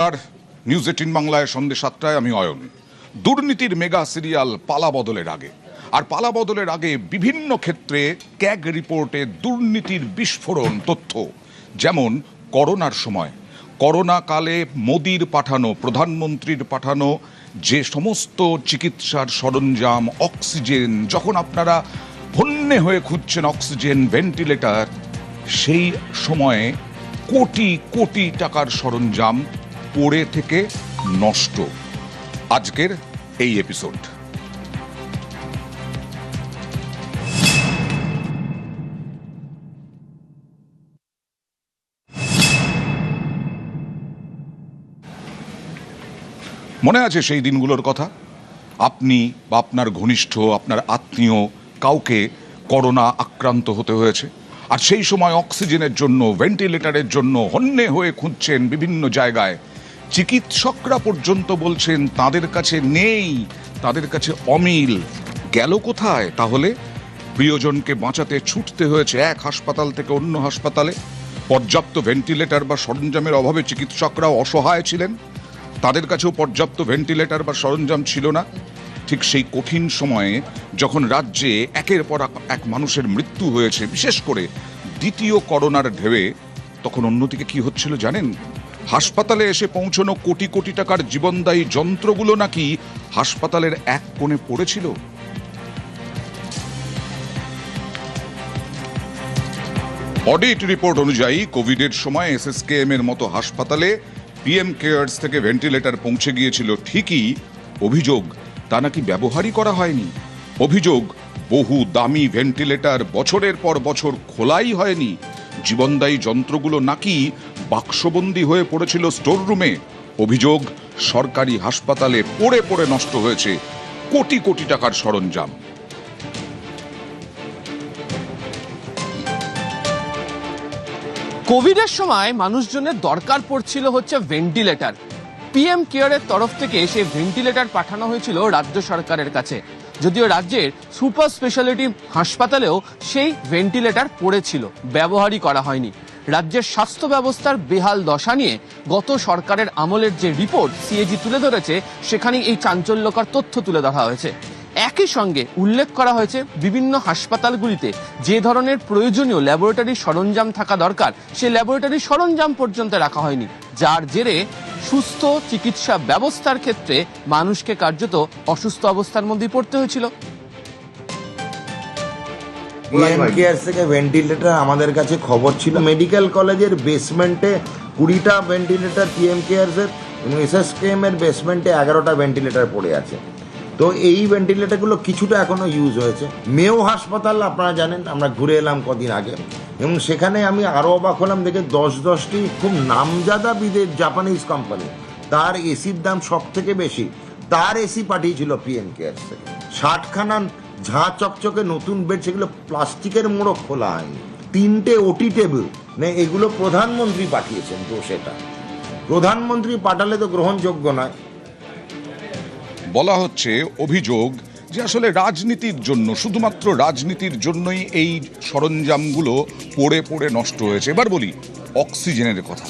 আর news 18 বাংলায় সন্ধ্যে 7টায় আমি অয়ন। দুর্নীতির মেগা সিরিয়াল পালা বদলের আগে, আর পালা বদলের আগে বিভিন্ন ক্ষেত্রে ক্যাগ রিপোর্টে দুর্নীতির বিস্ফোরণ তথ্য। যেমন করোনার সময়, করোনা কালে মোদির পাঠানো, প্রধানমন্ত্রীর পাঠানো যে সমস্ত চিকিৎসার সরঞ্জাম, অক্সিজেন, যখন আপনারা হন্যে হয়ে খুঁজছেন অক্সিজেন, ভেন্টিলেটর, সেই সময়ে কোটি কোটি টাকার সরঞ্জাম পড়ে থেকে নষ্ট। আজকের এই এপিসোড। মনে আছে সেই দিনগুলোর কথা? আপনি বা আপনার ঘনিষ্ঠ, আপনার আত্মীয় কাউকে করোনা আক্রান্ত হতে হয়েছে, আর সেই সময় অক্সিজেনের জন্য, ভেন্টিলেটরের জন্য হন্যে হয়ে খুঁজছেন বিভিন্ন জায়গায়। চিকিৎসকরা পর্যন্ত বলছেন তাদের কাছে নেই, তাদের কাছে অমিল। গেল কোথায় তাহলে? প্রিয়জনকে বাঁচাতে ছুটতে হয়েছে এক হাসপাতাল থেকে অন্য হাসপাতালে। পর্যাপ্ত ভেন্টিলেটর বা সরঞ্জামের অভাবে চিকিৎসকরাও অসহায় ছিলেন, তাদের কাছেও পর্যাপ্ত ভেন্টিলেটর বা সরঞ্জাম ছিল না। ঠিক সেই কঠিন সময়ে যখন রাজ্যে একের পর এক মানুষের মৃত্যু হয়েছে, বিশেষ করে দ্বিতীয় করোনার ঢেউয়ে, তখন অন্যদিকে কি হচ্ছিল জানেন? হাসপাতালে এসে পৌঁছানো কোটি কোটি টাকার জীবনদায়ী যন্ত্রগুলো নাকি হাসপাতালের এক কোণে পড়েছিল। অডিট রিপোর্ট অনুযায়ী কোভিডের সময় এসএসকেএম এর মতো হাসপাতালে পিএম কেয়ার্স থেকে ভেন্টিলেটর পৌঁছে গিয়েছিল ঠিকই, অভিযোগ তা নাকি ব্যবহারই করা হয়নি। অভিযোগ বহু দামি ভেন্টিলেটর বছরের পর বছর খোলাই হয়নি। জীবনদায়ী যন্ত্রগুলো নাকি বাক্সবন্দি হয়ে পড়েছিল স্টোর রুমে। অভিযোগ সরকারি হাসপাতালে পড়ে পড়ে নষ্ট হয়েছে কোটি কোটি টাকার সরঞ্জাম। কোভিডের সময় মানুষজনের দরকার পড়ছিল হচ্ছে ভেন্টিলেটর। পিএম কেয়ারের তরফ থেকে সেই ভেন্টিলেটর পাঠানো হয়েছিল রাজ্য সরকারের কাছে, যদিও রাজ্যের সুপার স্পেশালিটি হাসপাতালেও সেই ভেন্টিলেটর পড়েছিল, ব্যবহারই করা হয়নি। রাজ্যের স্বাস্থ্য ব্যবস্থার বেহাল দশা নিয়ে গত সরকারের আমলের যে রিপোর্ট সিএজি তুলে ধরেছে, সেখানেই এই চাঞ্চল্যকর তথ্য তুলে ধরা হয়েছে। একই সঙ্গে উল্লেখ করা হয়েছে বিভিন্ন হাসপাতালগুলিতে যে ধরনের প্রয়োজনীয় ল্যাবরেটরি সরঞ্জাম থাকা দরকার, সেই ল্যাবরেটরি সরঞ্জাম পর্যন্ত রাখা হয়নি, যার জেরে সুস্থ চিকিৎসা ব্যবস্থার ক্ষেত্রে মানুষকে কার্যত অসুস্থ অবস্থার মধ্যে পড়তে হয়েছিল। পিএম কেয়ার্স থেকে ভেন্টিলেটর আমাদের কাছে খবর ছিল মেডিকেল কলেজের বেসমেন্টে 20টা ভেন্টিলেটর পিএম কেয়ার্সের এবং এসএসকেএম এর বেসমেন্টে 11টা ভেন্টিলেটর পড়ে আছে। তো এই ভেন্টিলেটরগুলো কিছুটা এখনো ইউজ হয়েছে। মেও হাসপাতাল আপনারা জানেন, আমরা ঘুরে এলাম কদিন আগে, এবং সেখানে আমি আরও অবাক হলাম দেখে 10-10টি খুব নামজাদা বিদেশ জাপানিজ কোম্পানি, তার এসির দাম সব থেকে বেশি, তার এসি পাঠিয়েছিল পিএম কেয়ার্স থেকে। 60খানা ঝাঁ চকচকে নতুন বেড, সেগুলো প্লাস্টিকের মোড়ক খোলা হয়নি। 3টে ওটি টেবিল, এগুলো প্রধানমন্ত্রী পাঠিয়েছেন। তো সেটা প্রধানমন্ত্রী পাঠালে তো গ্রহণযোগ্য নয়। বলা হচ্ছে, অভিযোগ যে আসলে রাজনীতির জন্য, শুধুমাত্র রাজনীতির জন্যই এই সরঞ্জামগুলো পড়ে পড়ে নষ্ট হয়েছে। এবার বলি অক্সিজেনের কথা।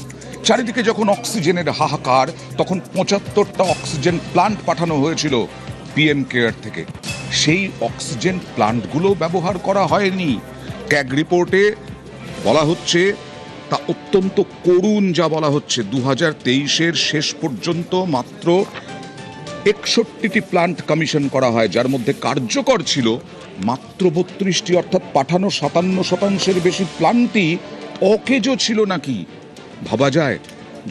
চারিদিকে যখন অক্সিজেনের হাহাকার, তখন 75টা অক্সিজেন প্লান্ট পাঠানো হয়েছিল পিএম কেয়ার থেকে। সেই অক্সিজেন প্লান্টগুলো ব্যবহার করা হয়নি। ক্যাগ রিপোর্টে বলা হচ্ছে তা অত্যন্ত করুণ। যা বলা হচ্ছে 2023-এর শেষ পর্যন্ত মাত্র 61টি প্লান্ট কমিশন করা হয়, যার মধ্যে কার্যকর ছিল মাত্র 32টি, অর্থাৎ পাঠানো 57% বেশি প্লান্টই অকেজো ছিল নাকি। ভাবা যায়,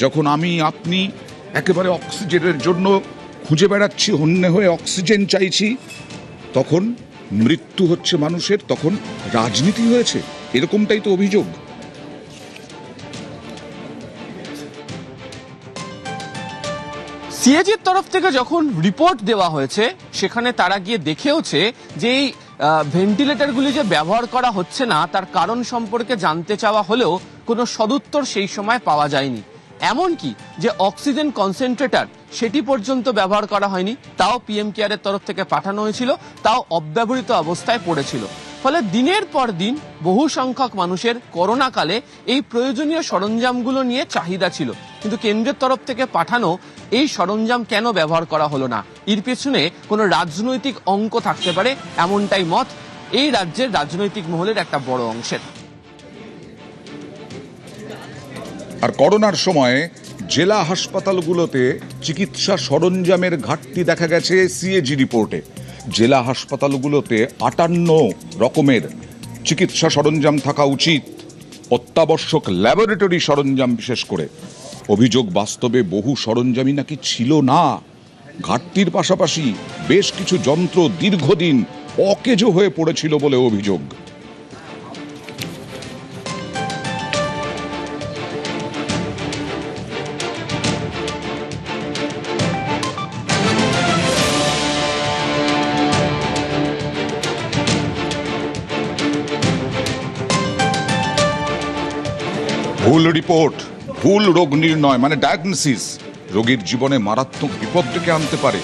যখন আমি আপনি একেবারে অক্সিজেনের জন্য খুঁজে বেড়াচ্ছি, হন্যে হয়ে অক্সিজেন চাইছি, তখন মৃত্যু হচ্ছে মানুষের, তখন রাজনীতি হয়েছে। এরকমটাই তো অভিযোগ। সিএজির তরফ থেকে যখন রিপোর্ট দেওয়া হয়েছে, সেখানে তারা গিয়ে দেখেওছে যে এই ভেন্টিলেটরগুলি যে ব্যবহার করা হচ্ছে না, তার কারণ সম্পর্কে জানতে চাওয়া হলেও কোনো সদুত্তর সেই সময় পাওয়া যায়নি। এমনকি যে অক্সিজেন কনসেন্ট্রেটর, সেটি পর্যন্ত ব্যবহার করা হয়নি, তাও পিএম কেয়ারের তরফ থেকে পাঠানো হয়েছিল, তাও অব্যবহৃত অবস্থায় পড়েছিল। ফলে দিনের পর দিন বহু সংখ্যক মানুষের করোনাকালে এই প্রয়োজনীয় সরঞ্জামগুলো নিয়ে চাহিদা ছিল, কিন্তু কেন্দ্রের তরফ থেকে পাঠানো এই সরঞ্জাম কেন ব্যবহার করা হলো না? এর পেছনে কোনো রাজনৈতিক অঙ্ক থাকতে পারে, এমনটাই মত এই রাজ্যের রাজনৈতিক মহলের একটা বড় অংশের। আর করোনার সময় জেলা হাসপাতালগুলোতে চিকিৎসা সরঞ্জামের ঘাটতি দেখা গেছে সিএজি রিপোর্টে। জেলা হাসপাতালগুলোতে 58 রকমের চিকিৎসা সরঞ্জাম থাকা উচিত, অত্যাবশ্যক ল্যাবরেটরি সরঞ্জাম বিশেষ করে। অভিযোগ বাস্তবে বহু সরঞ্জামই নাকি ছিল না। ঘাটতির পাশাপাশি বেশ কিছু যন্ত্র দীর্ঘদিন অকেজো হয়ে পড়েছিল বলে অভিযোগ। ভুল রিপোর্ট, ভুল রোগ নির্ণয় মানে ডায়াগনোসিস রোগীর জীবনে মারাত্মক বিপদ ডেকে আনতে পারে।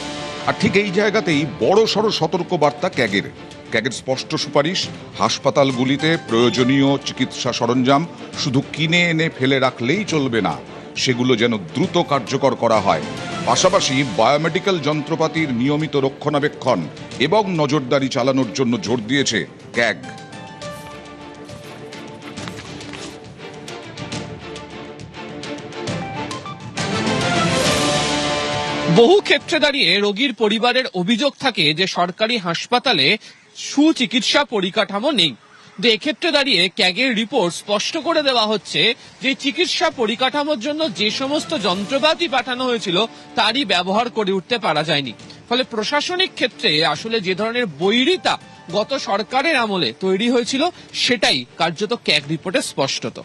আর ঠিক এই জায়গাতেই বড় সড় সতর্কবার্তা ক্যাগের স্পষ্ট সুপারিশ, হাসপাতালগুলিতে প্রয়োজনীয় চিকিৎসা সরঞ্জাম শুধু কিনে এনে ফেলে রাখলেই চলবে না, সেগুলো যেন দ্রুত কার্যকর করা হয়। পাশাপাশি বায়োমেডিক্যাল যন্ত্রপাতির নিয়মিত রক্ষণাবেক্ষণ এবং নজরদারি চালানোর জন্য জোর দিয়েছে ক্যাগ। বহু ক্ষেত্রে দাঁড়িয়ে রোগীর পরিবারের অভিযোগ থাকে যে সরকারি হাসপাতালে সুচিকিৎসা পরিকাঠামো নেই। এক্ষেত্রে দাঁড়িয়ে ক্যাগের রিপোর্ট স্পষ্ট করে দেওয়া হচ্ছে যে চিকিৎসা পরিকাঠামোর জন্য যে সমস্ত যন্ত্রপাতি পাঠানো হয়েছিল তারই ব্যবহার করে উঠতে পারা যায়নি। ফলে প্রশাসনিক ক্ষেত্রে আসলে যে ধরনের বৈরিতা গত সরকারের আমলে তৈরি হয়েছিল সেটাই কার্যত ক্যাগ রিপোর্টে স্পষ্টত।